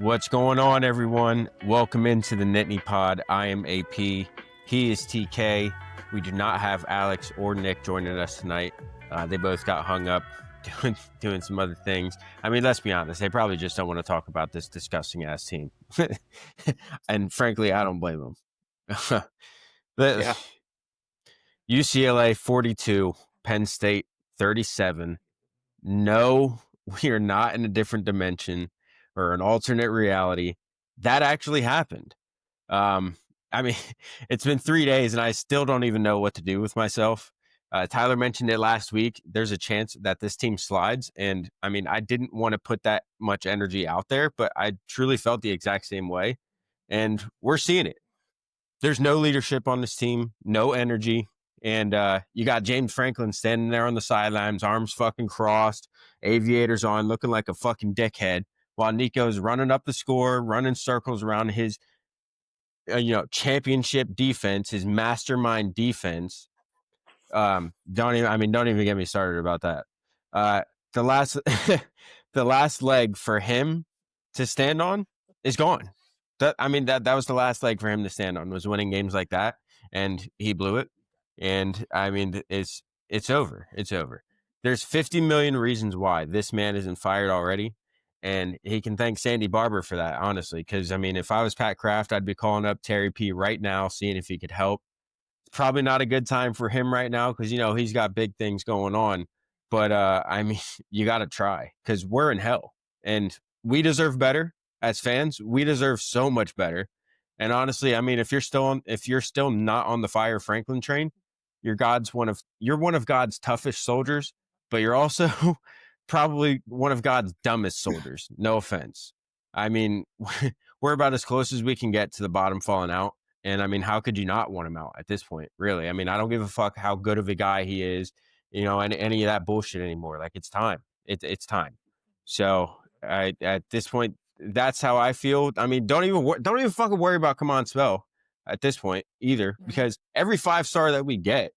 What's going on, everyone? Welcome into the Nittany Pod. I am AP. He is TK. We do not have Alex or Nick joining us tonight. They both got hung up doing some other things. I mean, let's be honest. They probably just don't want to talk about this disgusting ass team. And frankly, I don't blame them. Yeah. UCLA 42, Penn State 37. No, we are not in a different dimension or an alternate reality. That actually happened. I mean, it's been 3 days and I still don't even know what to do with myself. Tyler mentioned it last week. There's a chance that this team slides. And I mean, I didn't want to put that much energy out there, but I truly felt the exact same way. And we're seeing it. There's no leadership on this team, no energy. And you got James Franklin standing there on the sidelines, arms fucking crossed, aviators on, looking like a fucking dickhead, while Nico's running up the score, running circles around his championship defense, his mastermind defense. Don't even get me started about that. The last the last leg for him to stand on is gone. That was the last leg for him to stand on, was winning games like that, and he blew it. And I mean, it's over. It's over. There's 50 million reasons why this man isn't fired already. And he can thank Sandy Barber for that, honestly. Because, I mean, if I was Pat Kraft, I'd be calling up Terry P right now, seeing if he could help. It's probably not a good time for him right now because, he's got big things going on. But, I mean, you got to try because we're in hell. And we deserve better as fans. We deserve so much better. And honestly, I mean, if you're still not on the Fire Franklin train, you're one of God's toughest soldiers, but you're also probably one of God's dumbest soldiers. No offense. I mean, we're about as close as we can get to the bottom falling out. And I mean, how could you not want him out at this point? Really? I mean, I don't give a fuck how good of a guy he is, and any of that bullshit anymore. Like, it's time. It's time. So at this point, that's how I feel. I mean, don't even fucking worry about come on spell at this point either, because every 5-star that we get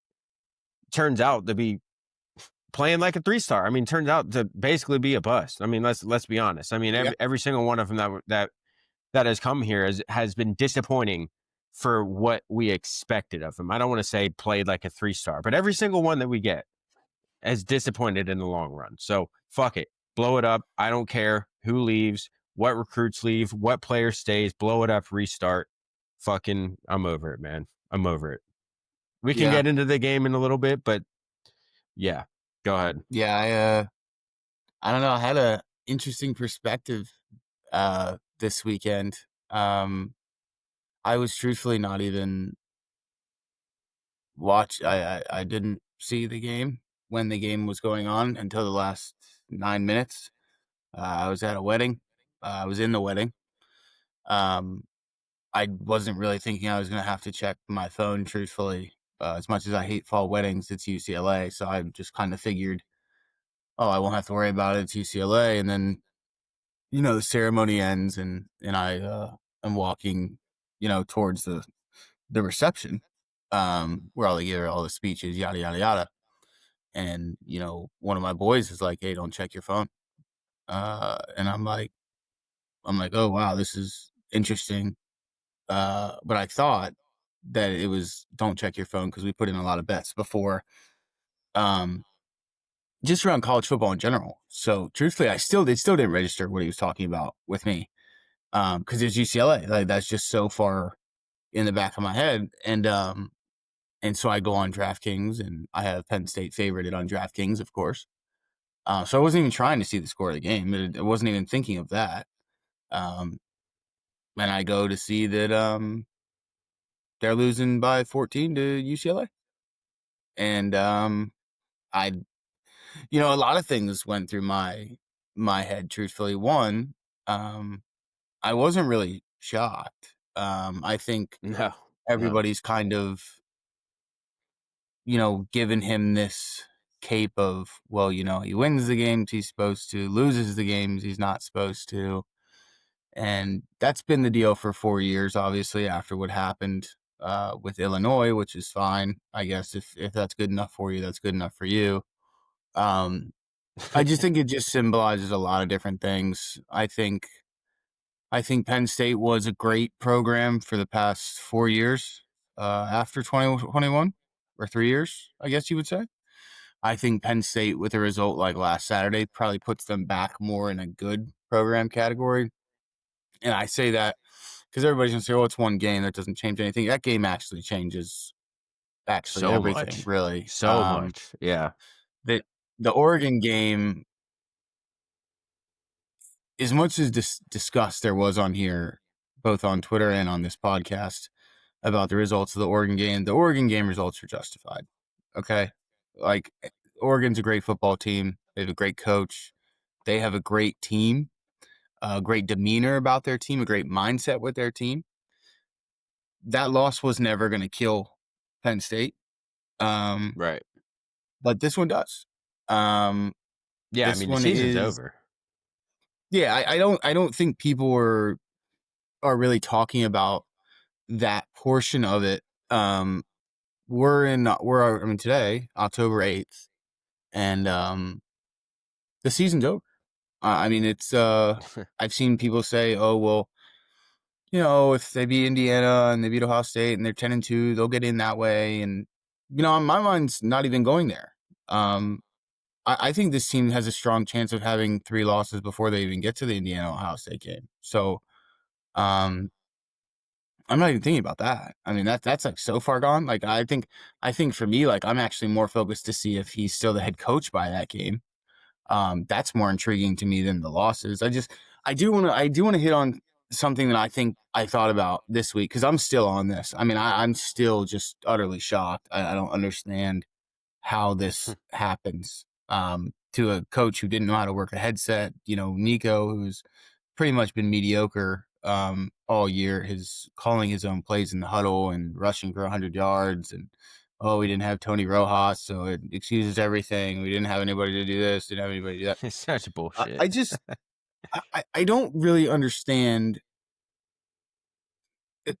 turns out to be playing like a 3-star. I mean, turns out to basically be a bust. I mean, let's be honest. I mean, every single one of them that has come here has been disappointing for what we expected of him. I don't want to say played like a 3-star, but every single one that we get has disappointed in the long run. So fuck it. Blow it up. I don't care who leaves, what recruits leave, what player stays, blow it up, restart. Fucking, I'm over it, man. I'm over it. We can get into the game in a little bit, but yeah, go ahead. Yeah, I don't know. I had a interesting perspective this weekend. I was truthfully not even I didn't see the game when the game was going on until the last 9 minutes. I was at a wedding. I was in the wedding. I wasn't really thinking I was going to have to check my phone, truthfully. As much as I hate fall weddings, it's UCLA. So I just kind of figured, I won't have to worry about it. It's UCLA. And then, the ceremony ends and I am walking, towards the reception, where all they give all the speeches, yada, yada, yada. And, one of my boys is like, hey, don't check your phone. And I'm like, oh, wow, this is interesting. But I thought that it was don't check your phone because we put in a lot of bets before, just around college football in general. So truthfully, it still didn't register what he was talking about with me, because it's UCLA. Like, that's just so far in the back of my head. And so I go on DraftKings and I have Penn State favorited on DraftKings, of course. So I wasn't even trying to see the score of the game. I wasn't even thinking of that. And I go to see that they're losing by 14 to UCLA. And a lot of things went through my head, truthfully. One, I wasn't really shocked. I think everybody's kind of, given him this cape of, well, he wins the games he's supposed to, loses the games he's not supposed to. And that's been the deal for 4 years, obviously, after what happened with Illinois, which is fine. I guess if that's good enough for you, that's good enough for you. I just think it just symbolizes a lot of different things. I think I think Penn State was a great program for the past 4 years after 2021, or 3 years, I guess you would say. I think Penn State, with a result like last Saturday, probably puts them back more in a good program category. And I say that because everybody's going to say, oh, it's one game. That doesn't change anything. That game actually changes So everything, much. really. So much. Yeah. The Oregon game, as much as disgust there was on here, both on Twitter and on this podcast, about the results of the Oregon game results are justified. Okay? Like, Oregon's a great football team. They have a great coach. They have a great team, a great demeanor about their team, a great mindset with their team. That loss was never going to kill Penn State. Right. But this one does. Yeah. I This mean, the one season's is, over. yeah, I don't think people are really talking about that portion of it. I mean, today, October 8th, and the season's over. I mean, it's I've seen people say, oh, well, if they beat Indiana and they beat Ohio State and they're 10-2, they'll get in that way. And, my mind's not even going there. I think this team has a strong chance of having 3 losses before they even get to the Indiana Ohio State game. So, um, I'm not even thinking about that. I mean, that's like so far gone. Like, I think for me, like, I'm actually more focused to see if he's still the head coach by that game. That's more intriguing to me than the losses. I do want to hit on something that I think I thought about this week, because I'm still on this. I mean, I'm still just utterly shocked. I don't understand how this happens. To a coach who didn't know how to work a headset, Nico, who's pretty much been mediocre all year, his calling his own plays in the huddle and rushing for 100 yards, and we didn't have Tony Rojas, so it excuses everything. We didn't have anybody to do this, didn't have anybody to do that. It's such I, bullshit. I just I don't really understand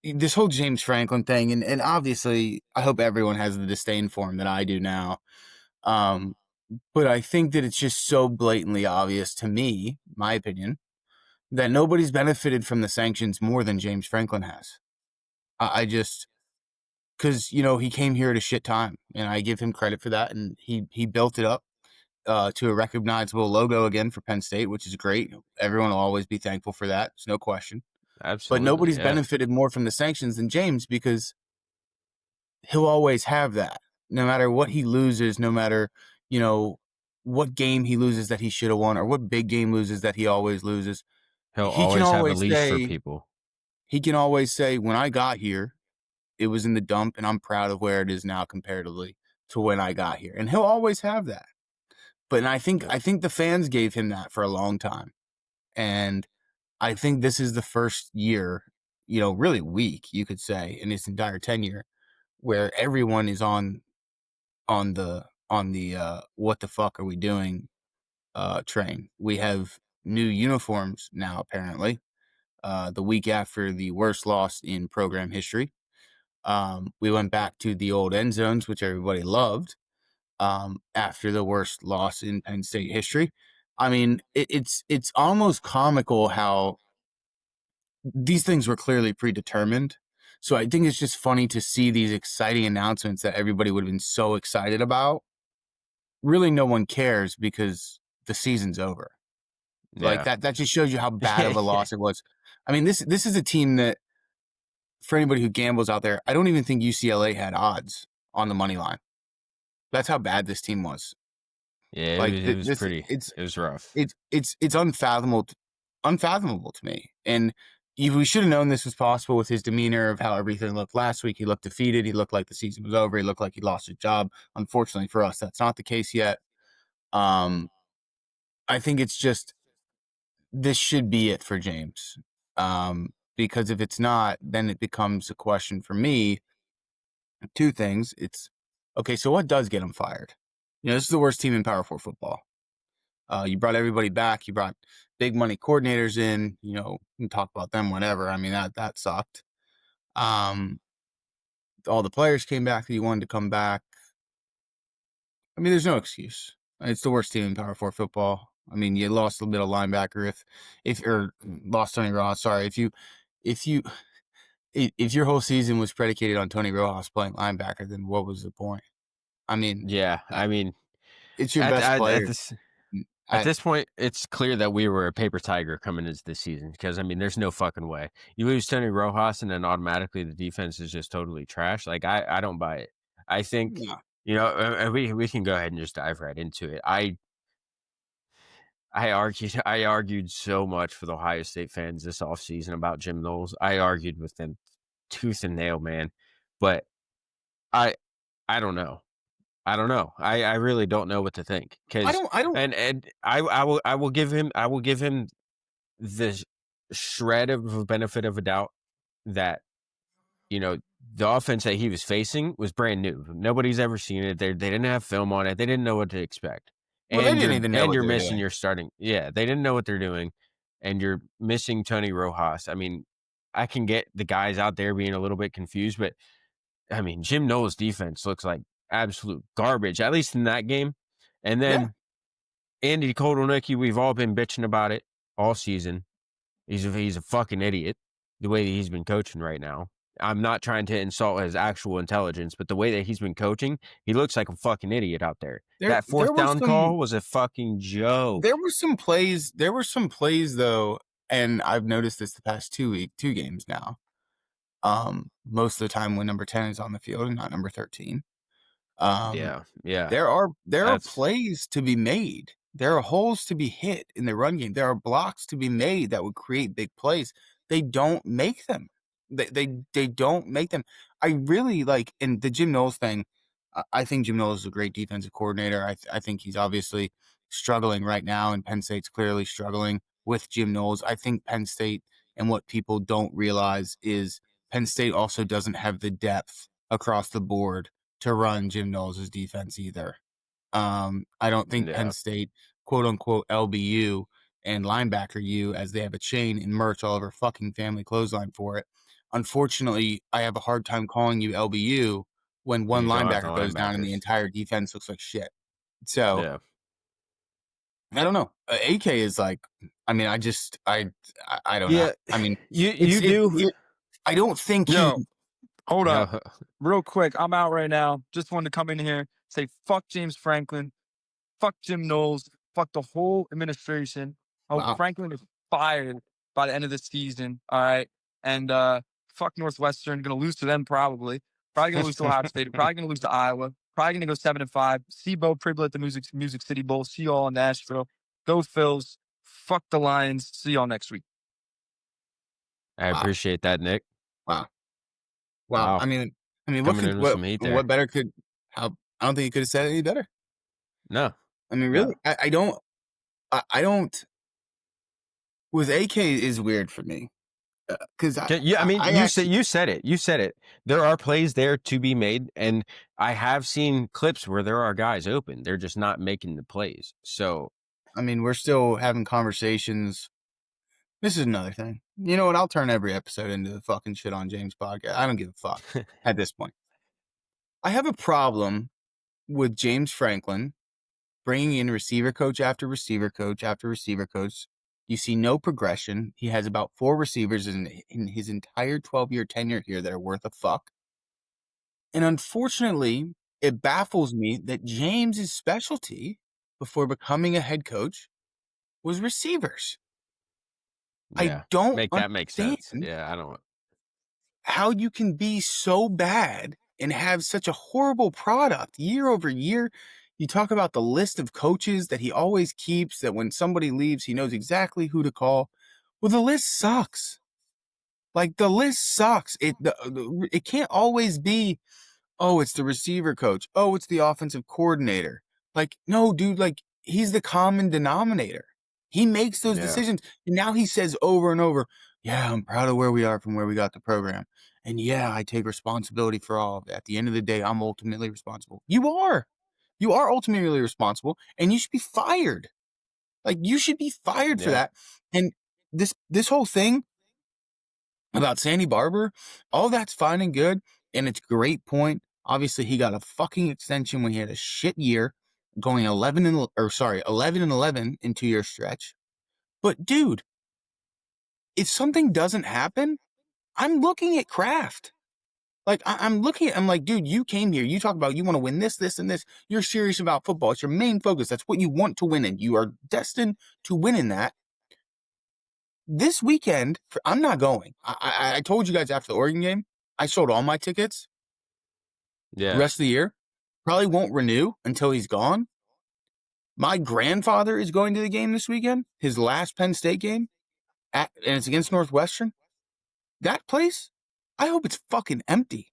this whole James Franklin thing, and obviously I hope everyone has the disdain for him that I do now. But I think that it's just so blatantly obvious to me, my opinion, that nobody's benefited from the sanctions more than James Franklin has. I just, because he came here at a shit time, and I give him credit for that, and he built it up to a recognizable logo again for Penn State, which is great. Everyone will always be thankful for that. There's no question. But Absolutely. nobody's Yeah. benefited more from the sanctions than James, because he'll always have that. No matter what he loses, no matter, what game he loses that he should have won, or what big game loses that he always loses, He'll he can always have a always leash for say, people. when I got here, it was in the dump, and I'm proud of where it is now comparatively to when I got here. And he'll always have that. But I think the fans gave him that for a long time. And I think this is the first year, really weak, you could say, in his entire tenure, where everyone is on the what the fuck are we doing train. We have new uniforms now, apparently. The week after the worst loss in program history. We went back to the old end zones, which everybody loved, after the worst loss in Penn State history. I mean, it's almost comical how these things were clearly predetermined. So I think it's just funny to see these exciting announcements that everybody would have been so excited about. Really, no one cares because the season's over. Like, Yeah. that just shows you how bad of a loss it was. I mean, this is a team that, for anybody who gambles out there, I don't even think UCLA had odds on the money line. That's how bad this team was. Yeah. Like, It was this, pretty. It was rough. it's unfathomable to me. And we should have known this was possible with his demeanor of how everything looked last week. He looked defeated. He looked like the season was over. He looked like he lost his job. Unfortunately for us, that's not the case yet. I think it's just, this should be it for James. Because if it's not, then it becomes a question for me. 2 things. It's, okay, so what does get him fired? This is the worst team in Power 4 football. You brought everybody back. You brought big money coordinators in. We can talk about them whenever. I mean, that sucked. All the players came back that you wanted to come back. I mean, there's no excuse. It's the worst team in Power 4 football. I mean, you lost a middle linebacker or lost Tony Ross. Sorry, if you if your whole season was predicated on Tony Rojas playing linebacker, then what was the point? I mean, Yeah, I mean, it's your at best at, at player. this at I this point, it's clear that we were a paper tiger coming into this season because I mean, there's no fucking way you lose Tony Rojas and then automatically the defense is just totally trash. Like I don't buy it. I think no, we can go ahead and just dive right into it. I argued so much for the Ohio State fans this offseason about Jim Knowles. I argued with them tooth and nail, man. But I I don't know. I don't know. I really don't know what to think because I don't. and I will give him the shred of a benefit of a doubt that the offense that he was facing was brand new. Nobody's ever seen it. They didn't have film on it. They didn't know what to expect. Well, they And didn't you're even know and what you're they were missing doing. your starting. Yeah, they didn't know what they're doing, and you're missing Tony Rojas. I mean, I can get the guys out there being a little bit confused, but I mean, Jim Knowles' defense looks like absolute garbage, at least in that game. And Yeah, then Andy Kotelnicki, we've all been bitching about it all season. He's a fucking idiot the way that he's been coaching right now. I'm not trying to insult his actual intelligence, but the way that he's been coaching, he looks like a fucking idiot out there. That there fourth were down some call was a fucking joke. there were some plays. There were some plays though, and I've noticed this the past 2 games now. Most of the time when number 10 is on the field and not number 13. Um, Yeah. there are That's plays to be made. There are holes to be hit in the run game. There are blocks to be made that would create big plays. They don't make them. They don't make them. I really like in the Jim Knowles thing. I think Jim Knowles is a great defensive coordinator. I think he's obviously struggling right now, and Penn State's clearly struggling with Jim Knowles. I think Penn State and what people don't realize is Penn State also doesn't have the depth across the board to run Jim Knowles' defense either. I don't think Penn yeah. State, quote unquote, LBU and linebacker U, as they have a chain and merch all over fucking family clothesline for it. Unfortunately, I have a hard time calling you LBU when one You don't have the linebacker goes down and the linebackers. entire defense looks like shit. So Yeah. I don't know. AK is like, I mean, I don't know. Yeah. I mean, You do. I don't think Yo, hold up. Yeah. Real quick, I'm out right now. Just wanted to come in here, say fuck James Franklin, fuck Jim Knowles, fuck the whole administration. I hope wow. Franklin is fired by the end of the season. All right. And fuck Northwestern. Gonna lose to them probably. Probably gonna lose to Ohio State. Probably gonna lose to Iowa. Probably gonna go 7-5. See Bo Pribble at the Music City Bowl. See y'all in Nashville. Go Phils. Fuck the Lions. See y'all next week. I Wow. appreciate that, Nick. Wow. Wow. I mean, Coming in with some heat there. what better could how I don't think you could have said it any better. No. I mean, No. really, I don't. With AK is weird for me because Yeah, I mean, I you actually, said it. You said it. There are plays there to be made, and I have seen clips where there are guys open. They're just not making the plays. So I mean, we're still having conversations. This is another thing. You know what? I'll turn every episode into the fucking shit on James podcast. I don't give a fuck at this point. I have a problem with James Franklin bringing in receiver coach after receiver coach after receiver coach. You see no progression. He has about 4 receivers in his entire 12-year tenure here that are worth a fuck. And unfortunately, it baffles me that James's specialty before becoming a head coach was receivers. I yeah, don't that makes sense. understand Yeah, I don't. how you can be so bad and have such a horrible product year over year. You talk about the list of coaches that he always keeps, that when somebody leaves, he knows exactly who to call. Well, the list sucks. Like, the list sucks. It can't always be, oh, it's the receiver coach. Oh, it's the offensive coordinator. Like, no, dude, like, he's the common denominator. He makes those Yeah, decisions. And now he says over and over, yeah, I'm proud of where we are from where we got the program. And yeah, I take responsibility for all of it. At the end of the day, I'm ultimately responsible. You are. You are ultimately responsible, and you should be fired. Like, you should be fired for yeah, that. And this whole thing about Sandy Barber, all that's fine and good, and it's a great point. Obviously, he got a fucking extension when he had a shit year. going 11 and 11 in 2-year stretch. But dude, if something doesn't happen, I'm looking at Kraft. Like I'm like, dude, you came here. You talk about you want to win this, this, and this. You're serious about football. It's your main focus. That's what you want to win in. You are destined to win in that. This weekend, I'm not going. I told you guys after the Oregon game, I sold all my tickets. Yeah. The rest of the year, probably won't renew until he's gone. My grandfather is going to the game this weekend, his last Penn State game, and it's against Northwestern. That place, I hope it's fucking empty.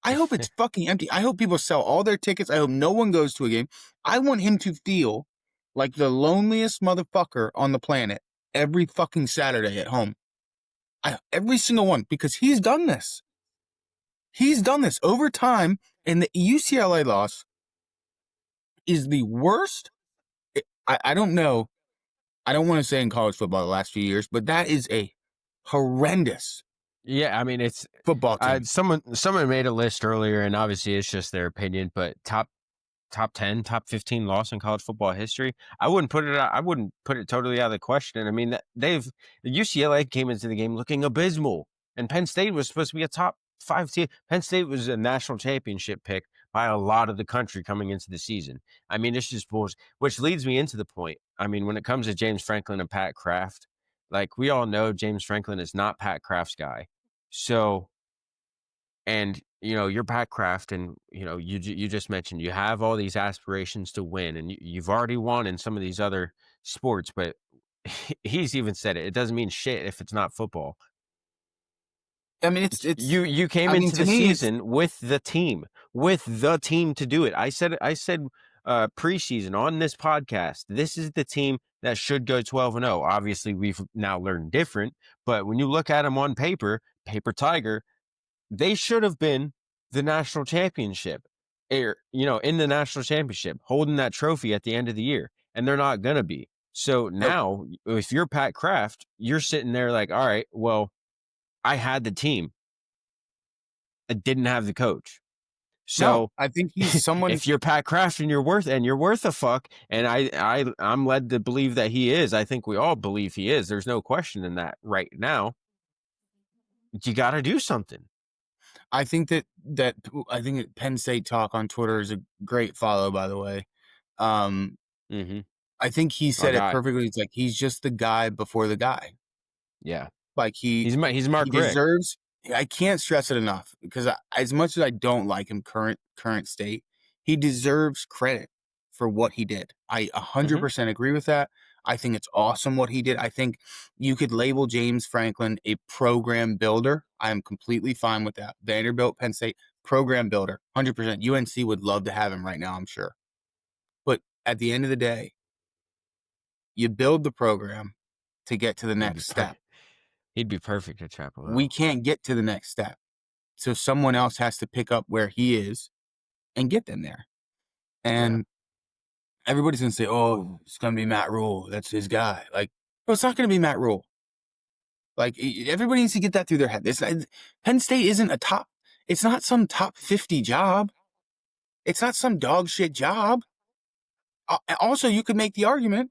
I hope it's fucking empty. I hope people sell all their tickets. I hope no one goes to a game. I want him to feel like the loneliest motherfucker on the planet every fucking Saturday at home. Every single one, because he's done this. He's done this over time, and the UCLA loss is the worst. I don't know. I don't want to say in college football the last few years, but that is a horrendous Yeah, I mean, it's football team. someone made a list earlier, and obviously it's just their opinion, but top 10, top 15 loss in college football history. I wouldn't put it totally out of the question. I mean, the UCLA came into the game looking abysmal, and Penn State was supposed to be a top 5 team. Penn State was a national championship pick by a lot of the country coming into the season. I mean, it's just bullshit, which leads me into the point. I mean, when it comes to James Franklin and Pat Kraft, like we all know, James Franklin is not Pat Kraft's guy. So, and you're Pat Kraft, and you just mentioned you have all these aspirations to win, and you've already won in some of these other sports, but he's even said it doesn't mean shit if it's not football. I mean, it's you came into the season with the team to do it. I said preseason on this podcast, this is the team that should go 12-0. Obviously, we've now learned different, but when you look at them on paper Tiger, they should have been the national championship, in the national championship, holding that trophy at the end of the year, and they're not going to be. So now, if you're Pat Kraft, you're sitting there like, all right, well, I had the team. I didn't have the coach. So no, I think he's someone. If you're Pat Kraft and you're worth a fuck, and I'm led to believe that he is. I think we all believe he is. There's no question in that right now. You got to do something. I think that Penn State Talk on Twitter is a great follow, by the way. I think he said it perfectly. It's like he's just the guy before the guy. Yeah, like he's Mark Richt. Deserves. I can't stress it enough, because as much as I don't like him current state, he deserves credit for what he did. I 100% agree with that. I think it's awesome what he did. I think you could label James Franklin a program builder. I am completely fine with that. Vanderbilt, Penn State, program builder, 100%. UNC would love to have him right now, I'm sure. But at the end of the day, you build the program to get to the next step. He'd be perfect at Chapel Hill. We can't get to the next step. So someone else has to pick up where he is and get them there. And everybody's going to say, oh, it's going to be Matt Rule. That's his guy. Like, bro, it's not going to be Matt Rule. Like, everybody needs to get that through their head. Penn State isn't it's not some top 50 job. It's not some dog shit job. Also, you could make the argument,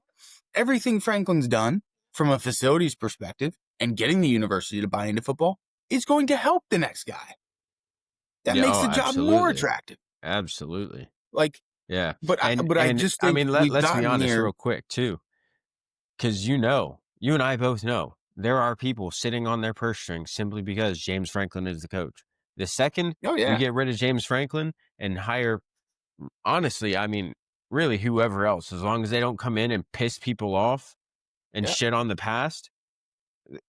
everything Franklin's done from a facilities perspective and getting the university to buy into football is going to help the next guy. That makes the job more attractive. Absolutely. Like, yeah. But I just think, I mean, let's be honest real quick too, because you and I both know there are people sitting on their purse strings simply because James Franklin is the coach. The second you get rid of James Franklin and hire, honestly, I mean, really whoever else, as long as they don't come in and piss people off and shit on the past,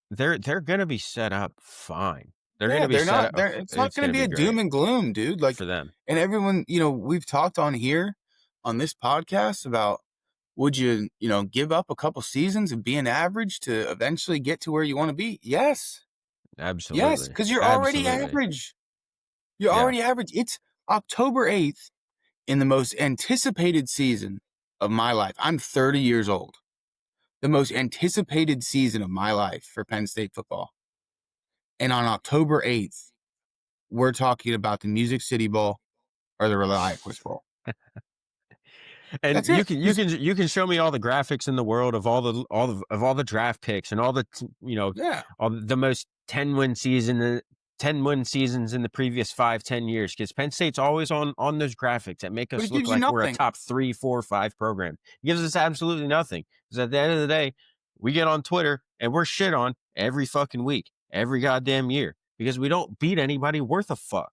they're going to be set up fine. They're going to be set up. It's not going to be a doom and gloom, dude. Like, for them. And everyone, we've talked on here on this podcast about, would you, give up a couple seasons of being average to eventually get to where you want to be? Yes. Absolutely. Yes, because you're already average. You're already average. It's October 8th in the most anticipated season of my life. I'm 30 years old. The most anticipated season of my life for Penn State football. And on October 8th, we're talking about the Music City Bowl or the Reliance Bowl. And That's it. you can show me all the graphics in the world of all the draft picks and all the Yeah. all the most 10-win seasons in the previous 5-10 years, because Penn State's always on those graphics that make But us it look gives you like we're a nothing. top 3, 4, 5 program. It gives us absolutely nothing, because at the end of the day, we get on Twitter and we're shit on every fucking week, every goddamn year, because we don't beat anybody worth a fuck.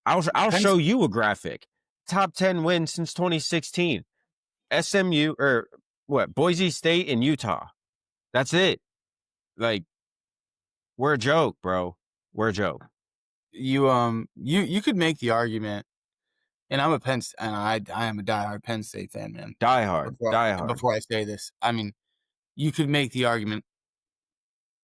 I'll Penn, show you a graphic. Top 10 wins since 2016. SMU or what? Boise State and Utah. That's it. Like, we're a joke, bro. We're a joke. you could make the argument, and I'm a and I am a diehard Penn State fan, man. Die hard. Before I say this, I mean, you could make the argument,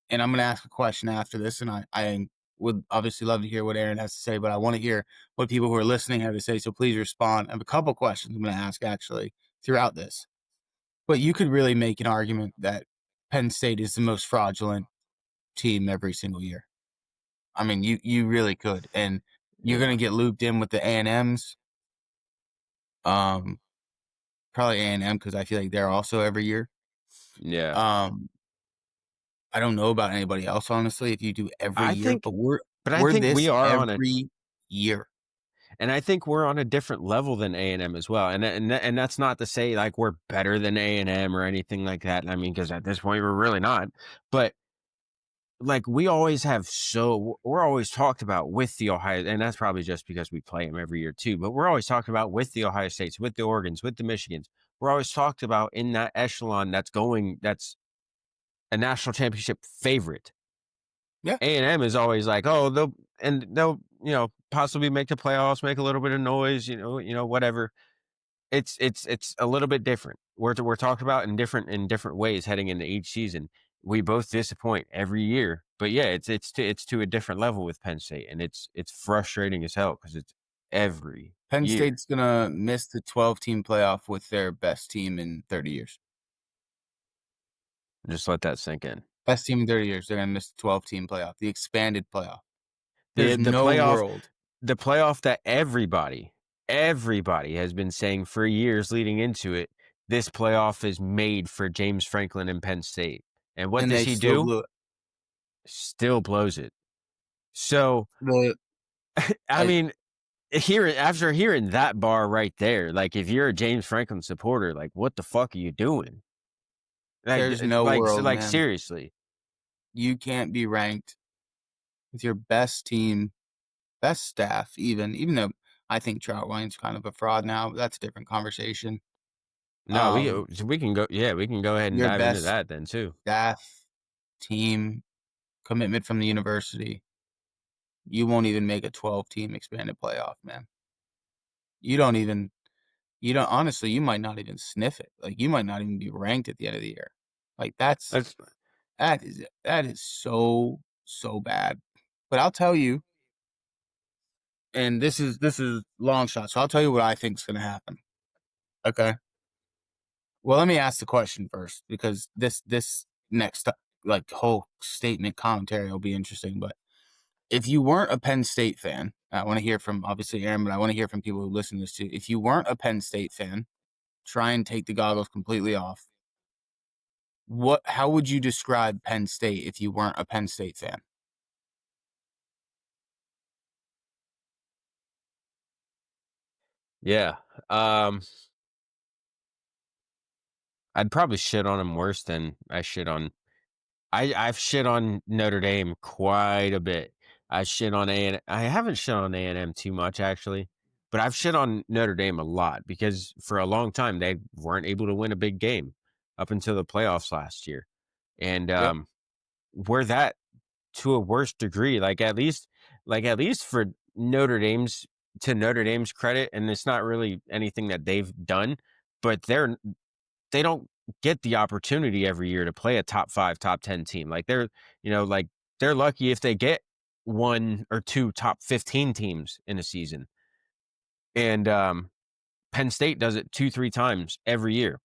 and I'm going to ask a question after this, and I would obviously love to hear what Aaron has to say, but I want to hear what people who are listening have to say, so please respond. I have a couple questions I'm going to ask, actually, throughout this. But you could really make an argument that Penn State is the most fraudulent team every single year. I mean, you really could, and you're going to get looped in with the A&Ms. Probably A&M, because I feel like they're also every year. Yeah. I don't know about anybody else, honestly, if you do every year, but I think this we are every year. And I think we're on a different level than A&M as well. And that's not to say like we're better than A&M or anything like that. I mean, because at this point we're really not. But like we're always talked about with the Ohio, and that's probably just because we play them every year too. But we're always talking about with the Ohio States, with the Oregons, with the Michigans. We're always talked about in that echelon that's a national championship favorite. Yeah. A&M is always like, oh, they'll possibly make the playoffs, make a little bit of noise, whatever. It's a little bit different. We're talked about in different ways heading into each season. We both disappoint every year, but yeah, it's to a different level with Penn State, and it's frustrating as hell because it's every Penn year. State's gonna miss the 12-team playoff with their best team in 30 years. Just let that sink in. Best team in 30 years, they're gonna miss the 12-team playoff, the expanded playoff. The There's no playoff, world. the playoff that everybody has been saying for years leading into it. This playoff is made for James Franklin and Penn State. And what And does they he still do? blew it. Still blows it. So, The I mean, after hearing that bar right there, like if you're a James Franklin supporter, like what the fuck are you doing? Like, there's no world, like man. seriously. You can't be ranked with your best team, best staff, even though I think Troutwine's kind of a fraud now, but that's a different conversation. No, we can go. Yeah, we can go ahead and Your dive into best that then too. staff, team, commitment from the university. You won't even make a 12-team expanded playoff, man. You don't honestly, you might not even sniff it. Like, you might not even be ranked at the end of the year. Like, that is so bad. But I'll tell you, and this is long shot, so I'll tell you what I think is going to happen. Okay. Well, let me ask the question first, because this next like whole statement commentary will be interesting. But if you weren't a Penn State fan, I want to hear from obviously Aaron, but I want to hear from people who listen to this too. If you weren't a Penn State fan, try and take the goggles completely off. How would you describe Penn State if you weren't a Penn State fan? Yeah. I'd probably shit on him worse than I shit on. I've shit on Notre Dame quite a bit. I haven't shit on A&M too much actually, but I've shit on Notre Dame a lot because for a long time they weren't able to win a big game up until the playoffs last year, and Yep. we're that to a worse degree. Like at least for Notre Dame's credit, and it's not really anything that they've done, but they don't get the opportunity every year to play a top 5, top 10 team. Like they're lucky if they get 1 or 2 top 15 teams in a season. And Penn State does it 2-3 times every year.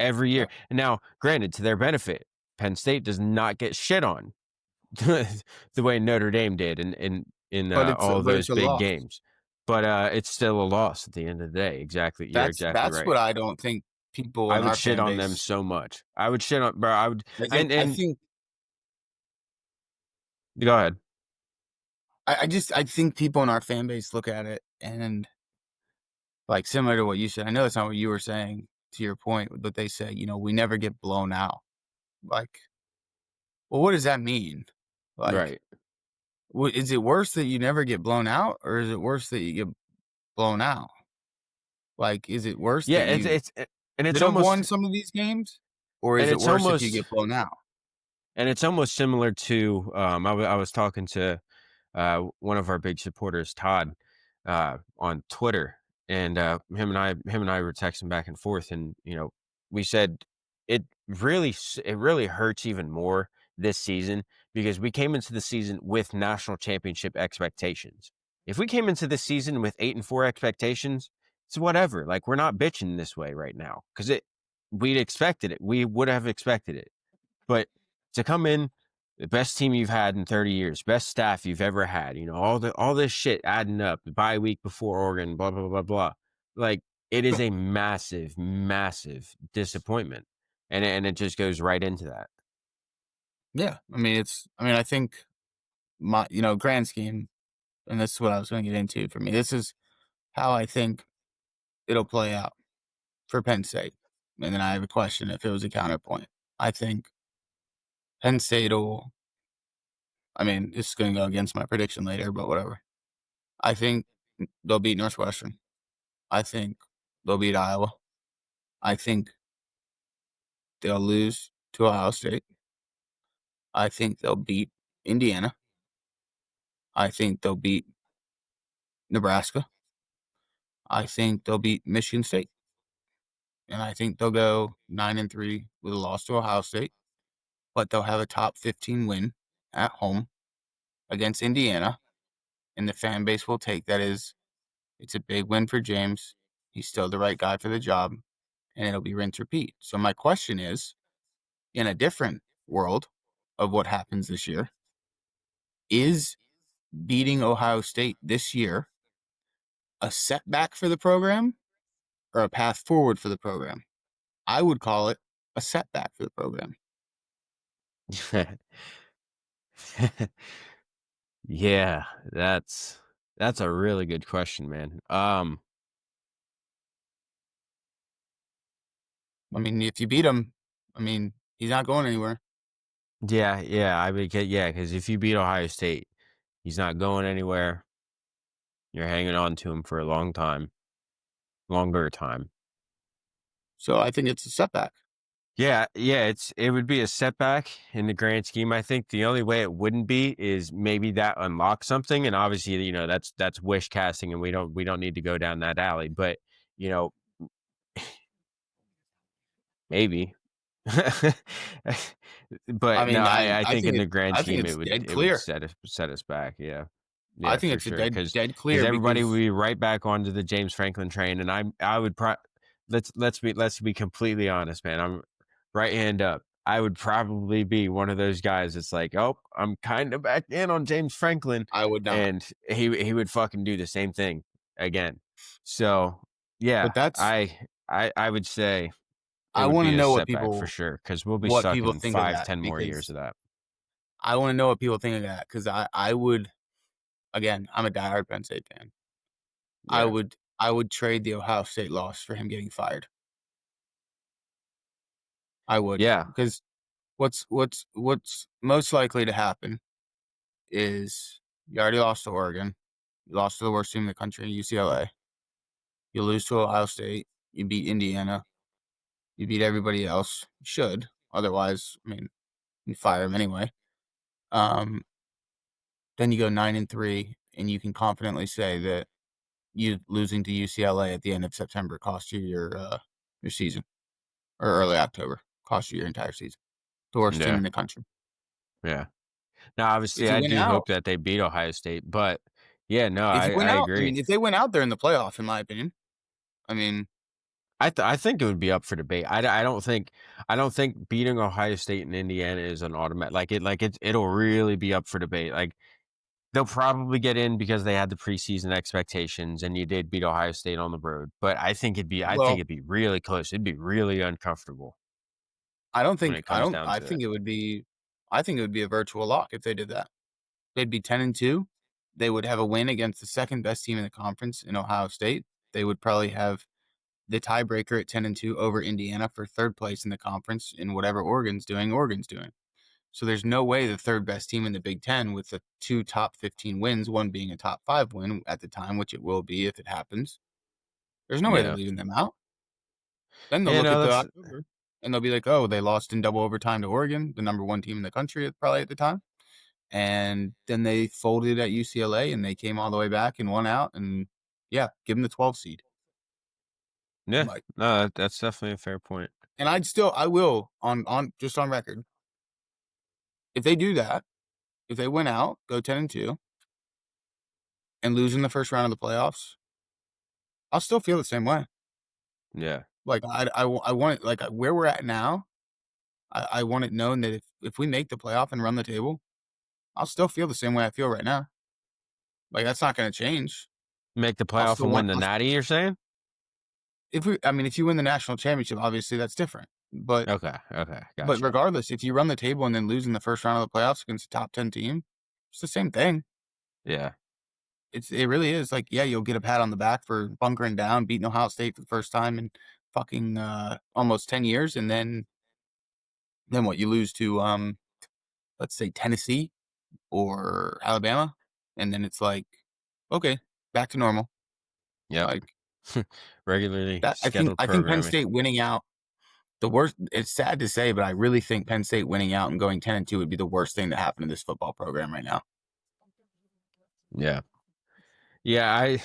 Every year. And now, granted, to their benefit, Penn State does not get shit on the way Notre Dame did in all of those big games. but it's still a loss at the end of the day. Exactly, you're exactly That's right. what I don't think people I in would our shit fan on them base. so much. I would shit on, bro. I would, I and think go ahead. I think people in our fan base look at it and like similar to what you said. I know that's not what you were saying to your point, but they say, we never get blown out. Like, well, what does that mean? Like, Right. is it worse that you never get blown out, or is it worse that you get blown out? Like, is it worse Yeah, that you and it's could have won almost some of these games, or and is it it's worse if you almost get blown out? and it's almost similar to I was talking to one of our big supporters, Todd, on Twitter, and him and I were texting back and forth, and we said it really hurts even more this season because we came into the season with national championship expectations. If we came into this season with 8-4 expectations, it's whatever. Like, we're not bitching this way right now because we'd expected it. We would have expected it, but to come in the best team you've had in 30 years, best staff you've ever had, all this shit adding up, the bye week before Oregon, blah, blah, blah, blah. Like, it is a massive, massive disappointment. And it just goes right into that. Yeah, I mean, I think my grand scheme, and this is what I was going to get into. For me, this is how I think it'll play out for Penn State. And then I have a question if it was a counterpoint. I think Penn State will, this is going to go against my prediction later, but whatever. I think they'll beat Northwestern. I think they'll beat Iowa. I think they'll lose to Ohio State. I think they'll beat Indiana. I think they'll beat Nebraska. I think they'll beat Michigan State. And I think they'll go 9-3 with a loss to Ohio State, but they'll have a top 15 win at home against Indiana, and the fan base will take that as it's a big win for James. He's still the right guy for the job, and it'll be rinse repeat. So my question is, in a different world of what happens this year, is beating Ohio State this year a setback for the program or a path forward for the program? I would call it a setback for the program. Yeah, that's a really good question, man. If you beat him, he's not going anywhere. Yeah, I would get, yeah, because if you beat Ohio State, he's not going anywhere. You're hanging on to him for a longer time. So I think it's a setback. Yeah, it would be a setback in the grand scheme. I think the only way it wouldn't be is maybe that unlocks something, and obviously, that's wish casting, and we don't need to go down that alley. But you know, maybe. But no, I think in the grand I think scheme it's dead it would clear. set us back. Yeah, I yeah, think for it's a sure. Because dead clear everybody would because be right back onto the James Franklin train, and I would let's be completely honest, man. I'm right hand up. I would probably be one of those guys that's like, oh, I'm kind of back in on James Franklin, I would not. and he would fucking do the same thing again. So yeah, But that's I would say it I would want to be a know what setback for people sure because we'll be stuck in think of 5, that 10 more years because of that. I want to know what people think of that because I would, again, I'm a diehard Penn State fan. Yeah, I would trade the Ohio State loss for him getting fired. I would yeah, because what's most likely to happen is you already lost to Oregon, you lost to the worst team in the country, UCLA. You lose to Ohio State. You beat Indiana. You beat everybody else. You should. Otherwise, you fire him anyway. Then you go 9-3, and you can confidently say that you losing to UCLA at the end of September cost you your season, or early October cost you your entire season. The worst team yeah, in the country. yeah. Now, If obviously, you I win do hope out, that they beat Ohio State, but yeah, no, I agree. if they win out, they're in the playoff, in my opinion. I mean, I think it would be up for debate. I don't think beating Ohio State and Indiana is an automatic. It'll really be up for debate. Like they'll probably get in because they had the preseason expectations, and you did beat Ohio State on the road. But I think Well, it'd be really close. It'd be really uncomfortable when it comes down I to it. think it would be a virtual lock if they did that. They'd be 10-2. They would have a win against the second best team in the conference in Ohio State. They would probably have the tiebreaker at 10-2 over Indiana for third place in the conference in whatever Oregon's doing. So there's no way the third best team in the Big Ten with the 2 top 15 wins, one being a top 5 win at the time, which it will be if it happens. There's no way they're Yeah, leaving them out. Then they'll yeah, look no, at the that's October and they'll be like, oh, they lost in double overtime to Oregon, the number 1 team in the country probably at the time. And then they folded at UCLA and they came all the way back and won out. And yeah, give them the 12 seed. yeah, Like, no, that's definitely a fair point. and I will on just on record, if they do that, if they win out, go 10-2 and lose in the first round of the playoffs, I'll still feel the same way. Yeah, Like I want it, like where we're at now. I want it known that if we make the playoff and run the table, I'll still feel the same way I feel right now. Like that's not going to change. make the I'll playoff still and win want the us. Natty. You're saying? If you win the national championship, obviously that's different. But Okay, gotcha. regardless, if you run the table and then lose in the first round of the playoffs against a top 10 team, it's the same thing. Yeah, It really is. Like, yeah, you'll get a pat on the back for bunkering down, beating Ohio State for the first time in fucking almost 10 years, and then what? You lose to let's say Tennessee or Alabama, and then it's like, okay, back to normal. yep. Like Regularly that. scheduled I think Penn programming. State winning out. The worst. It's sad to say, but I really think Penn State winning out and going 10-2 would be the worst thing to happen to this football program right now. Yeah, yeah.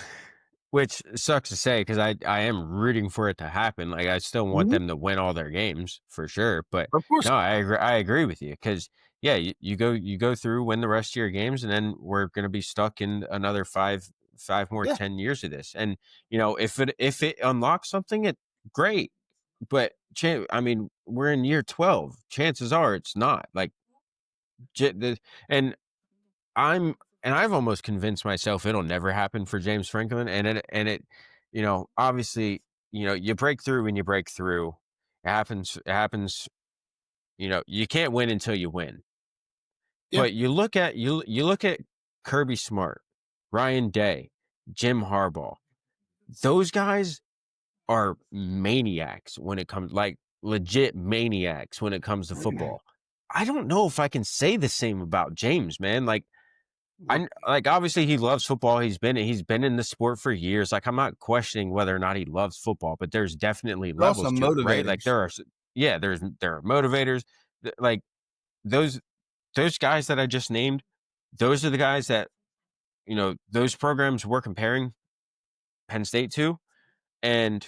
Which sucks to say because I am rooting for it to happen. Like I still want them to win all their games for sure. But Of course, no, I agree with you because yeah, you go through, win the rest of your games, and then we're gonna be stuck in another five more yeah. 10 years of this. And if it unlocks something, it great. But I mean, we're in year 12. Chances are it's not like and I'm and I've almost convinced myself it'll never happen for James Franklin. And it, obviously, you break through when you break through. It happens. It happens. You can't win until you win. Yeah. But you look at Kirby Smart, Ryan Day, Jim Harbaugh. Those guys are maniacs when it comes, like legit maniacs when it comes to football. I don't know if I can say the same about James, man. Like obviously he loves football. He's been in the sport for years. Like I'm not questioning whether or not he loves football, but there's definitely They're also levels to it, right? Like motivators. there are motivators. Like those guys that I just named, those are the guys that those programs we're comparing Penn State to, and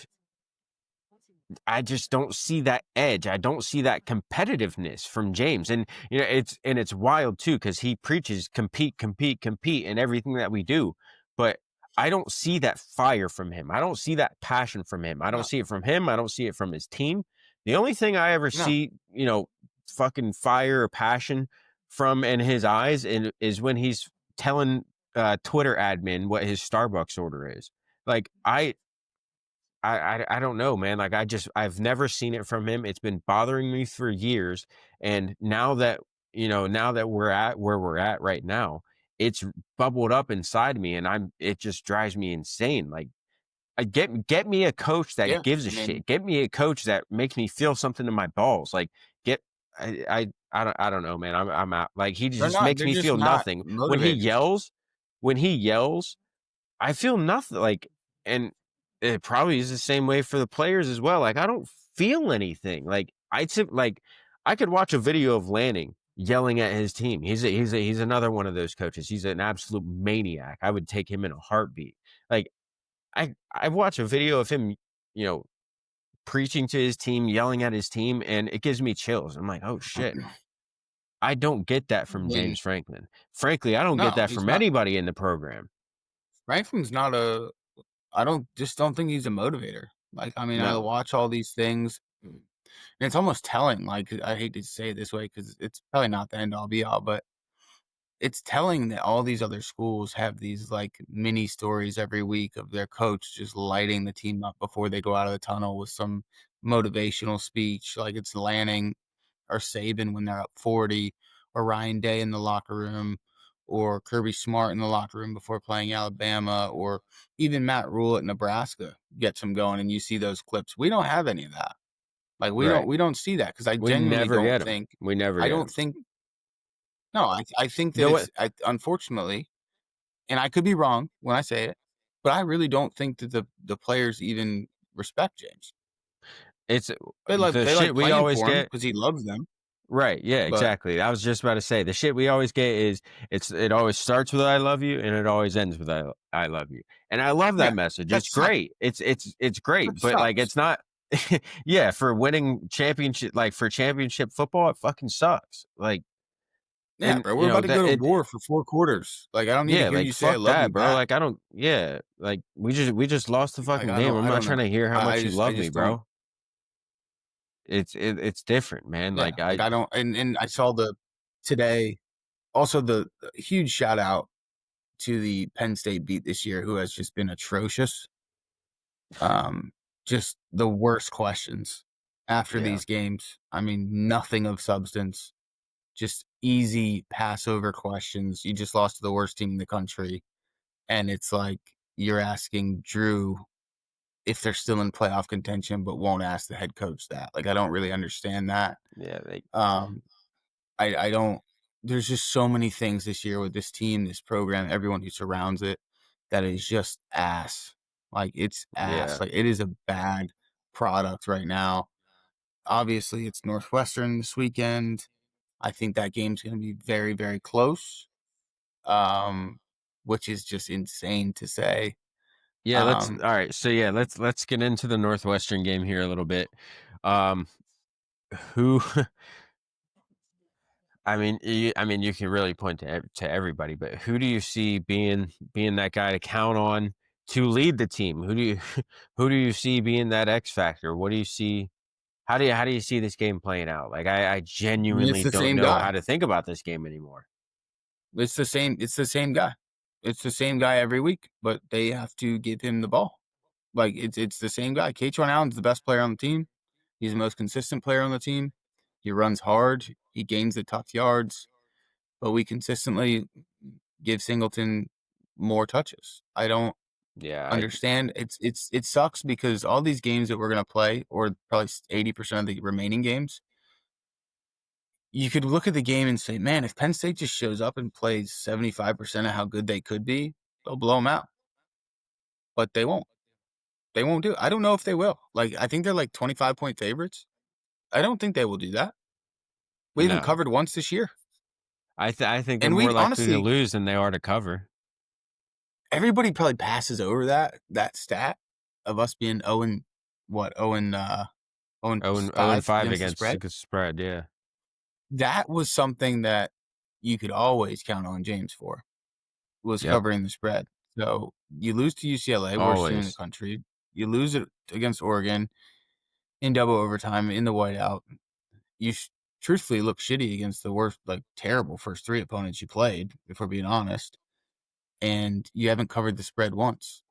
I just don't see that edge. I don't see that competitiveness from James. And it's wild too, because he preaches compete in everything that we do. But I don't see that fire from him. I don't see that passion from him. I don't No, see it from him. I don't see it from his team. The only thing I ever no. see, fucking fire or passion from in his eyes is when he's telling Twitter admin what his Starbucks order is. Like I don't know, man. Like I've never seen it from him. It's been bothering me for years. And now that, we're at where we're at right now, it's bubbled up inside me and it just drives me insane. Like I get me a coach that Yeah. gives a I mean, shit. Get me a coach that makes me feel something in my balls. Like get, I don't know, man. I'm out. Like he just makes they're me just feel not nothing. motivators. When he yells, I feel nothing. Like, and it probably is the same way for the players as well. Like, I don't feel anything. Like, I could watch a video of Lanning yelling at his team. He's another one of those coaches. He's an absolute maniac. I would take him in a heartbeat. Like, I watch a video of him, preaching to his team, yelling at his team, and it gives me chills. I'm like, oh shit. I don't get that I from mean, James Franklin. Frankly, I don't get no, that he's from not. anybody in the program. Franklin's not don't think he's a motivator. Like, I mean, I No. watch all these things, and it's almost telling. Like, I hate to say it this way because it's probably not the end all be all, but it's telling that all these other schools have these like mini stories every week of their coach just lighting the team up before they go out of the tunnel with some motivational speech, like it's Lanning or Saban when they're up 40, or Ryan Day in the locker room, or Kirby Smart in the locker room before playing Alabama, or even Matt Rule at Nebraska gets them going, and you see those clips. We don't have any of that. Like Right. we don't see that because I We genuinely never don't get them. think. We never I get don't them. think. No, I think that No, what? unfortunately, and I could be wrong when I say it, but I really don't think that the players even respect James. It's the They like shit we playing always for him get. because he loves them, Right. Yeah, but exactly. I was just about to say the shit we always get is it always starts with I love you and it always ends with I love you. And I love that yeah, message. that It's sucks. great. It's great, That but like sucks. it's not yeah, for winning championship like for championship football it fucking sucks. Like Yeah, and bro, we're you about know to that go to it war for 4 quarters. Like, I don't need to yeah, hear like you say I fuck love that, you bro. back. Like I don't yeah, like we just lost the Like, fucking game. I'm I not don't trying know. to hear how much you I love me, just don't. bro. It's different, man. Yeah, Like like, I I don't, and I saw today also the huge shout out to the Penn State beat this year, who has just been atrocious. Um, just the worst questions after yeah. these games. I mean, nothing of substance, just easy Passover questions. You just lost to the worst team in the country. And it's like you're asking Drew if they're still in playoff contention, but won't ask the head coach that. Like, I don't really understand that. Yeah, they Um, I don't, there's just so many things this year with this team, this program, everyone who surrounds it, that is just ass. Like, it's ass. yeah. Like, it is a bad product right now. Obviously, it's Northwestern this weekend. I think that game's going to be very, very close, um, which is just insane to say. Yeah, let's all Um, right. So yeah, let's get into the Northwestern game here a little bit. Um who I mean you can really point to everybody, but who do you see being that guy to count on to lead the team? Who do you who do you see being that X factor? What do you see how do you see this game playing out? Like I I mean, it's genuinely the don't same know guy. how to think about this game anymore. It's the same. It's the same guy. It's the same guy every week, but they have to give him the ball. Like, it's the same guy. Katron Allen's the best player on the team. He's the most consistent player on the team. He runs hard. He gains the tough yards, but we consistently give Singleton more touches. I don't Yeah, understand. It sucks because all these games that we're gonna play, or probably 80% of the remaining games, you could look at the game and say, man, if Penn State just shows up and plays 75% of how good they could be, they'll blow them out. But they won't. They won't do it. I don't know if they will. Like, I think they're like 25-point favorites. I don't think they will do that. We haven't no. covered once this year. I think they're And more we likely to honestly, lose than they are to cover. everybody probably passes over that stat of us being 0 and what, 0 and 0 and 5 5 against the against spread. the spread, yeah. That was something that you could always count on James for, was Yep. covering the spread. So you lose to UCLA, worst team in the Always. country. You lose it against Oregon in double overtime in the whiteout. You truthfully look shitty against the worst, like terrible first 3 opponents you played, if we're being honest. And you haven't covered the spread once.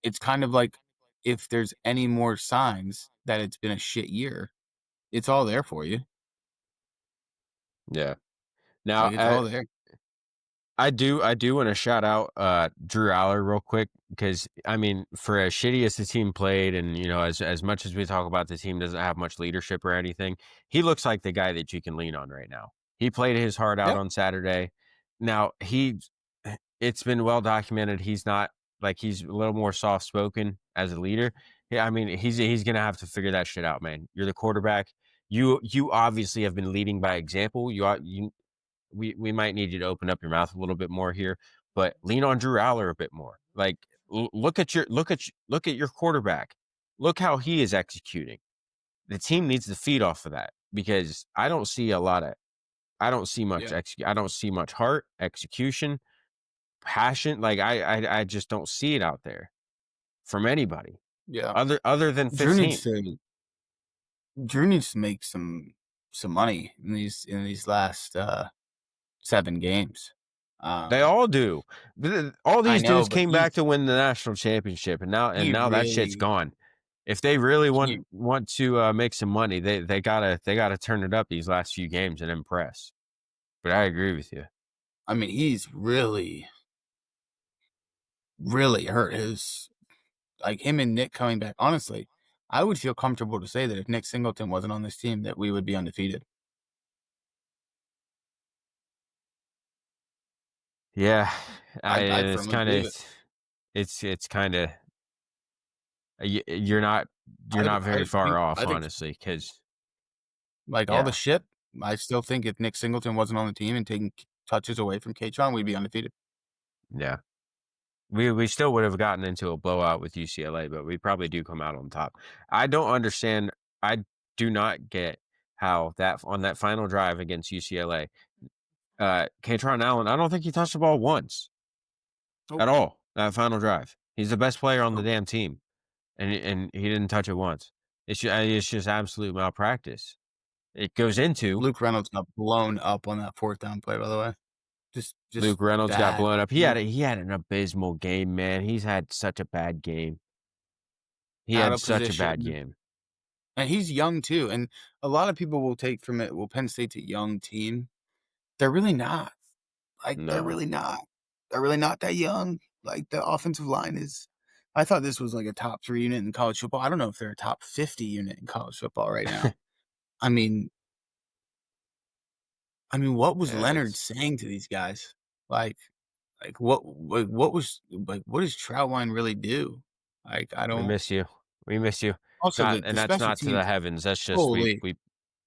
It's kind of like, if there's any more signs that it's been a shit year, it's all there for you. Yeah. Now, Like, it's all there. I do want to shout out Drew Aller real quick because I mean, for as shitty as the team played, and you know, as much as we talk about the team doesn't have much leadership or anything, he looks like the guy that you can lean on right now. He played his heart out Yeah. on Saturday. Now it's been well documented. He's not like he's a little more soft spoken as a leader. Yeah, I mean, he's gonna have to figure that shit out, man. You're the quarterback. You obviously have been leading by example. You we might need you to open up your mouth a little bit more here, but lean on Drew Aller a bit more. Like look at your quarterback. Look how he is executing. The team needs to feed off of that because I don't see much Yeah. I don't see much heart, execution, passion. Like I just don't see it out there from anybody Yeah. other than Drew needs 15. to Drew needs to make some money in these last 7 games. They all do. All I these know, dudes but came back to win the national championship, and he now that shit's really gone. If they really he want to make some money, they gotta turn it up these last few games and impress. But I agree with you. I mean, he's really, really hurt his like him and Nick coming back. Honestly, I would feel comfortable to say that if Nick Singleton wasn't on this team, that we would be undefeated. Yeah, I'd it's firmly kind believe of it. it's kind of you're not very far off, I think honestly, because like all the yeah, shit. I still think if Nick Singleton wasn't on the team and taking touches away from Katron, we'd be undefeated. yeah. We still would have gotten into a blowout with UCLA, but we probably do come out on top. I don't understand. I do not get how that on that final drive against UCLA, Katron Allen, I don't think he touched the ball once Nope. at all. That final drive, he's the best player on the Nope. damn team, and he didn't touch it once. It's just absolute malpractice. It goes into Luke Reynolds got blown up on that 4th down play, by the way. Just Luke Reynolds got bad. blown up. He had an abysmal game, man. He's had such a bad game. He Out had of such a bad position. game. And he's young too. And a lot of people will take from it, well, Penn State's a young team. They're really not. Like, they're No. really not. They're really not that young. Like, the offensive line is. I thought this was like a top 3 unit in college football. I don't know if they're a top 50 unit in college football right now. I mean, what was Yeah, Leonard saying to these guys? Like, what does Troutwine really do? Like, I we don't. miss you. We miss you. Also, Not the and that's special not to the teams. heavens. That's just Holy, we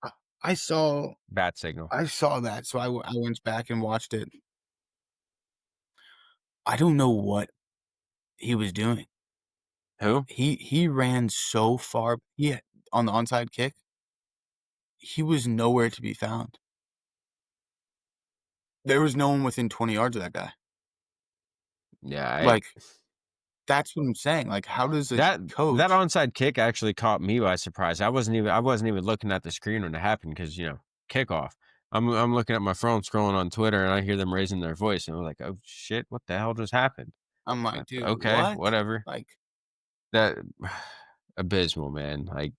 I I saw bat signal. I saw that, so I went back and watched it. I don't know what he was doing. Who? He ran so far. Yeah, on the onside kick, he was nowhere to be found. There was no one within 20 yards of that guy. Yeah, Like, that's what I'm saying. Like, how does a that coach onside kick actually caught me by surprise. I wasn't even looking at the screen when it happened because kickoff. I'm looking at my phone, scrolling on Twitter, and I hear them raising their voice, and I'm like, oh shit, what the hell just happened? I'm like, dude, Okay, what? whatever. Like, That abysmal, man. Like,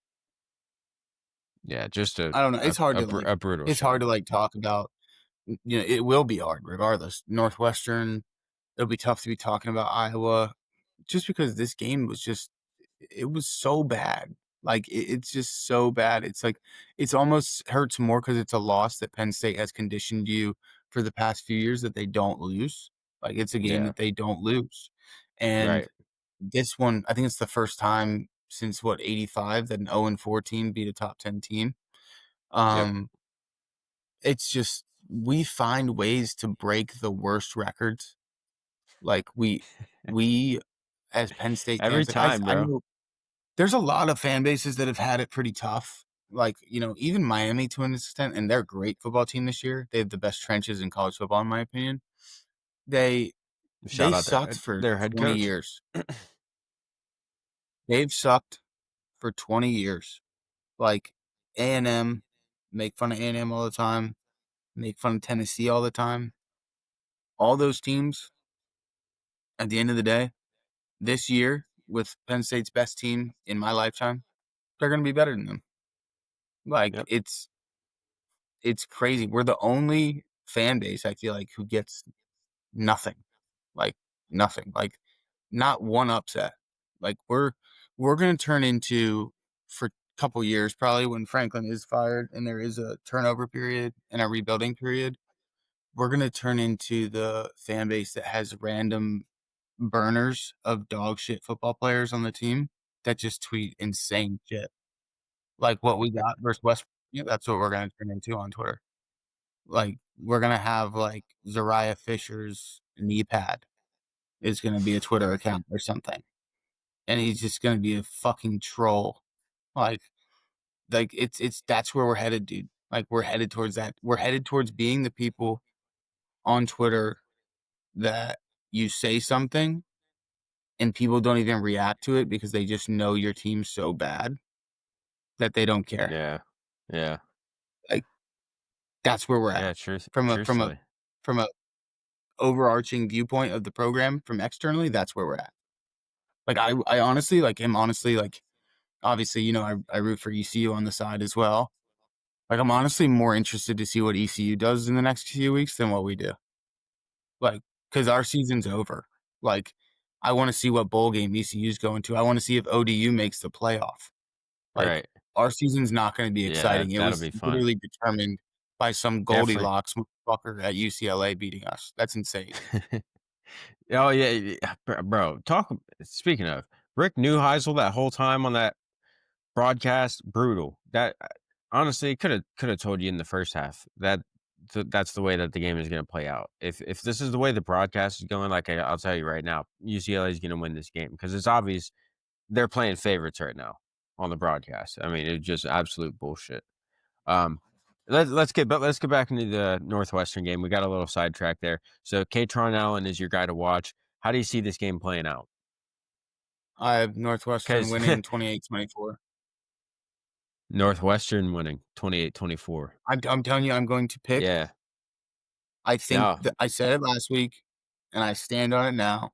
yeah, just I don't know. It's hard to like a brutal it's hard shot. to like talk about. It will be hard regardless. Northwestern, it'll be tough to be talking about Iowa just because this game was just it was so bad. Like it's just so bad. It's like it's almost hurts more because it's a loss that Penn State has conditioned you for the past few years that they don't lose. Like it's a game Yeah, that they don't lose. And right. this one, I think it's the first time since what 85 that an 0-4 team beat a top 10 team. Yep. Um, it's just we find ways to break the worst records. Like we as Penn State Every fans, like I time, I bro. know there's a lot of fan bases that have had it pretty tough. Like, even Miami to an extent, and they're a great football team this year. They have the best trenches in college football, in my opinion. They Shout they out sucked for their head 20 coach. years. They've sucked for 20 years. Like A&M, make fun of A&M all the time, make fun of Tennessee all the time. All those teams, at the end of the day, this year with Penn State's best team in my lifetime, they're going to be better than them. Like Yep. it's crazy. We're the only fan base I feel like who gets nothing. Like nothing. Like not one upset. Like we're going to turn into for a couple years probably when Franklin is fired and there is a turnover period and a rebuilding period. We're going to turn into the fan base that has random burners of dog shit football players on the team that just tweet insane shit. Like what we got versus West. Yeah, that's what we're going to turn into on Twitter. Like we're gonna have like Zariah Fisher's knee pad is gonna be a Twitter account or something, and he's just gonna be a fucking troll. Like, it's that's where we're headed, dude. Like we're headed towards that. We're headed towards being the people on Twitter that you say something and people don't even react to it because they just know your team's so bad that they don't care. Yeah. Yeah. Like that's where we're at Yeah. from a Truthfully. from a overarching viewpoint of the program from externally, that's where we're at. Like I honestly am honestly like obviously, I root for ECU on the side as well. Like I'm honestly more interested to see what ECU does in the next few weeks than what we do. Like, because our season's over. Like, I want to see what bowl game ECU's going to. I want to see if ODU makes the playoff. Like, Right. our season's not going to be Yeah, exciting. It that'll was be fun. literally determined by some Definitely. Goldilocks motherfucker at UCLA beating us. That's insane. Oh yeah, bro. Speaking of Rick Neuheisel, that whole time on that broadcast, brutal. That honestly could have told you in the first half that that's the way that the game is going to play out. If this is the way the broadcast is going, like I'll tell you right now, UCLA is going to win this game because it's obvious they're playing favorites right now on the broadcast. I mean, it's just absolute bullshit. Um, let's get back into the Northwestern game. We got a little sidetracked there. So, Katron Allen is your guy to watch. How do you see this game playing out? I have Northwestern Because winning 28-24. Northwestern winning 28-24. I'm telling you, I'm going to pick. Yeah. I think No, that I said it last week, and I stand on it now.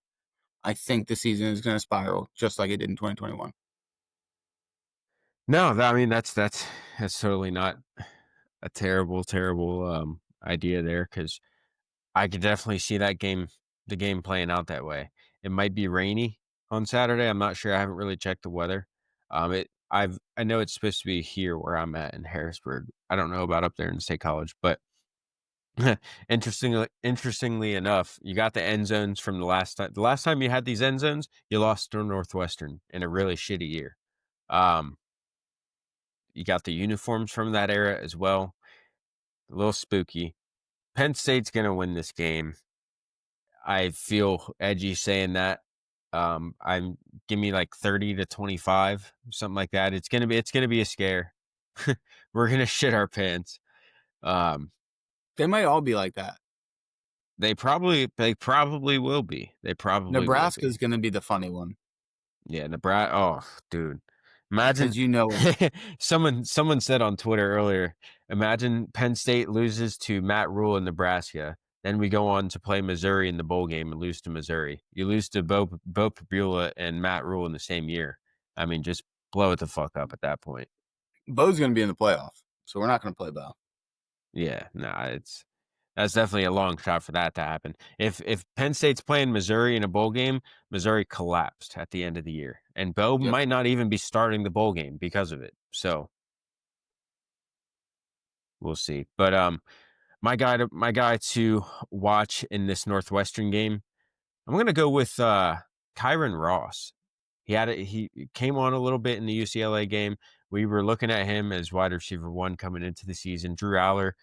I think the season is going to spiral just like it did in 2021. no. I mean, that's totally not a terrible idea there because I could definitely see the game playing out that way. It might be rainy on Saturday. I'm not sure. I haven't really checked the weather. I know it's supposed to be here where I'm at in Harrisburg. I don't know about up there in State College, but interestingly enough, you got the end zones from the last time. The last time you had these end zones, you lost to Northwestern in a really shitty year. Um, you got the uniforms from that era as well. A little spooky. Penn State's gonna win this game. I feel edgy saying that. I'm give me like 30-25, something like that. It's gonna be a scare. We're gonna shit our pants. Um, They might all be like that. they probably will be. They probably will Nebraska's be. going to be the funny one Yeah, Nebraska. Oh, dude, imagine because someone said on Twitter earlier. Imagine Penn State loses to Matt Rule in Nebraska. Then we go on to play Missouri in the bowl game and lose to Missouri. You lose to Bo Pribula and Matt Rule in the same year. I mean, just blow it the fuck up at that point. Bo's going to be in the playoff, so we're not going to play Bo. Yeah, nah, that's definitely a long shot for that to happen. If Penn State's playing Missouri in a bowl game, Missouri collapsed at the end of the year, and Bo Yep. might not even be starting the bowl game because of it. So we'll see. But my guy to watch in this Northwestern game, I'm gonna go with Kyron Ross. He came on a little bit in the UCLA game. We were looking at him as wide receiver 1 coming into the season. Drew Aller,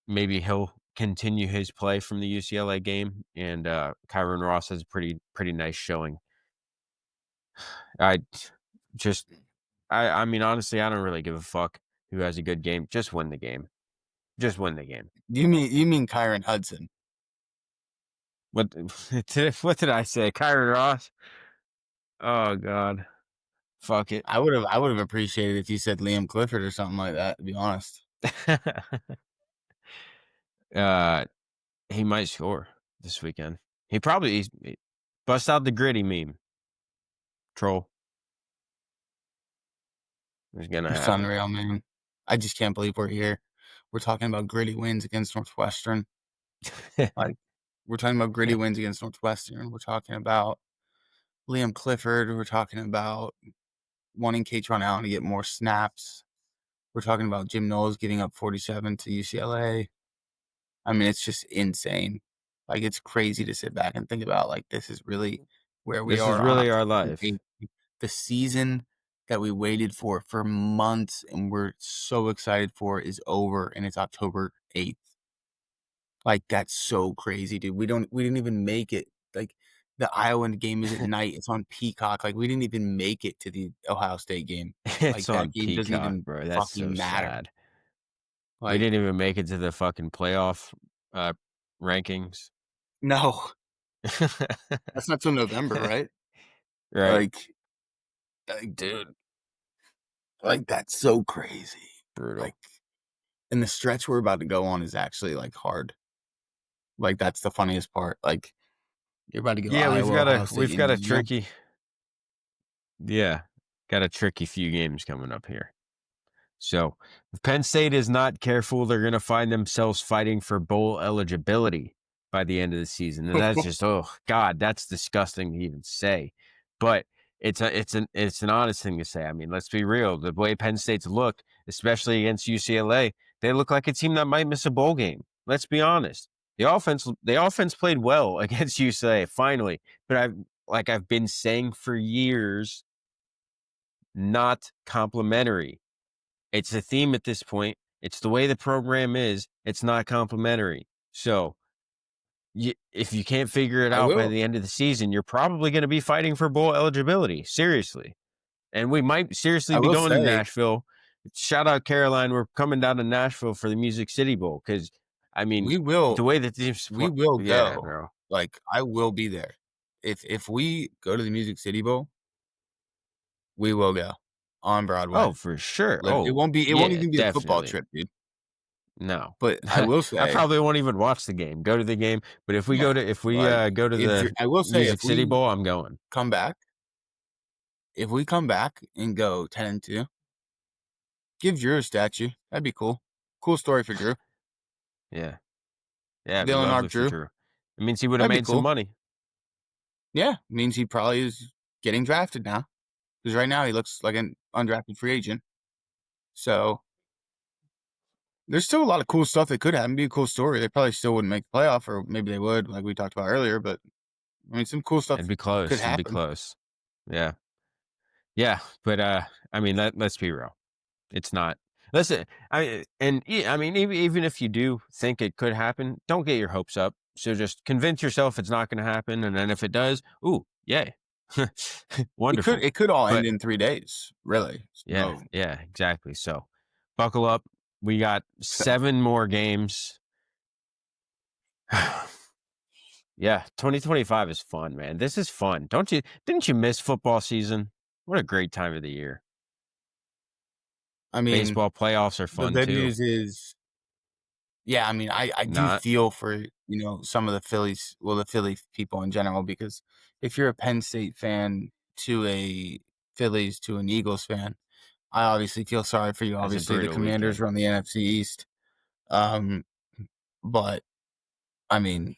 maybe he'll continue his play from the UCLA game, and Kyron Ross has a pretty nice showing. I just I mean honestly, I don't really give a fuck who has a good game. Just win the game. Just win the game. You mean Kyron Hudson? What what did I say? Kyron Ross? Oh God. Fuck it. I would have appreciated if you said Liam Clifford or something like that. To be honest, uh he might score this weekend. He bust out the gritty meme. Troll. It's gonna it's happen. unreal, man. I just can't believe we're here. We're talking about gritty wins against Northwestern. Like we're talking about gritty wins against Northwestern. We're talking about Liam Clifford. We're talking about wanting Katron Allen to get more snaps. We're talking about Jim Knowles giving up 47 to UCLA. I mean, it's just insane. Like, it's crazy to sit back and think about, like, this is really where we This is are on really our October life. 8th. The season that we waited for months and we're so excited for is over, and it's October 8th. Like, that's so crazy, dude. We didn't even make it. Like, the Iowa game is at night. It's on Peacock. Like, we didn't even make it to the Ohio State game. It's Like, that on game doesn't Peacock, even bro. That's so fucking matter. sad. We Like, didn't even make it to the fucking playoff rankings. no, that's not till November, right? Right. Like, dude, like that's so crazy. Brutal. Like, and the stretch we're about to go on is actually like hard. Like that's the funniest part. Like you're about to go Yeah, Iowa, Ohio State, we've got a Indiana. tricky got a tricky few games coming up here. So if Penn State is not careful, they're going to find themselves fighting for bowl eligibility by the end of the season, and that's just God, that's disgusting to even say. But it's an honest thing to say. I mean, let's be real. The way Penn State's look, especially against UCLA, they look like a team that might miss a bowl game. Let's be honest. The offense played well against UCLA finally, but I've been saying for years, not complimentary. It's a theme at this point. It's the way the program is. It's not complimentary. So if you can't figure it I out by will. the end of the season, you're probably going to be fighting for bowl eligibility. Seriously. And we might seriously I be will going to say Nashville. Shout out Caroline. We're coming down to Nashville for the Music City Bowl. Because, I mean, we will. the way that teams We will yeah, go. bro. Like I will be there. If we go to the Music City Bowl, we will go on Broadway. Oh, for sure. It won't even be a football Definitely. trip, dude. No, But I will say I probably won't even watch the game. Go to the game, but if we go to go to the I will say Music City Bowl, I'm going. come back, if we come back and go 10-2, give Drew a statue. That'd be cool. Cool story for Drew. Yeah, it'd be Dylan lovely Arc for Drew. Drew. It means he would have That'd be made some cool. money. Yeah, means he probably is getting drafted now. Because right now he looks like an undrafted free agent. So there's still a lot of cool stuff that could happen. Be a cool story. They probably still wouldn't make the playoff, or maybe they would, like we talked about earlier. But I mean, some cool stuff It'd be close. could It'd be happen. close. Yeah, yeah. But I mean, let's be real. It's not. Listen, I mean, even if you do think it could happen, don't get your hopes up. So just convince yourself it's not going to happen, and then if it does, ooh, yay, wonderful. It could all end in 3 days, really. Yeah, yeah, exactly. So buckle up. We got 7 more games. Yeah, 2025 is fun, man. This is fun. Didn't you miss football season? What a great time of the year. I mean, baseball playoffs are fun the good too. news is, yeah, I mean, I do feel for, some of the Phillies, the Philly people in general, because if you're a Penn State fan to a Phillies to an Eagles fan, I obviously feel sorry for you. Obviously, the Commanders run the NFC East. But, I mean,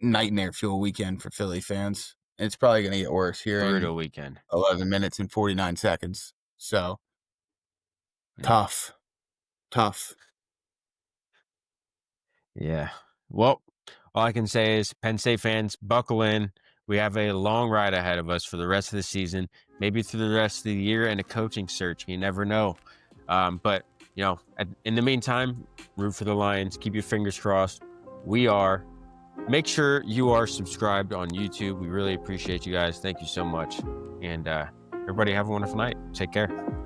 nightmare fuel weekend for Philly fans. It's probably going to get worse here Brutal weekend. 11 minutes and 49 seconds. So, tough. Yeah. Well, all I can say is Penn State fans, buckle in. We have a long ride ahead of us for the rest of the season, maybe through the rest of the year, and a coaching search. You never know. But, in the meantime, root for the Lions. Keep your fingers crossed. We are. Make sure you are subscribed on YouTube. We really appreciate you guys. Thank you so much. And everybody have a wonderful night. Take care.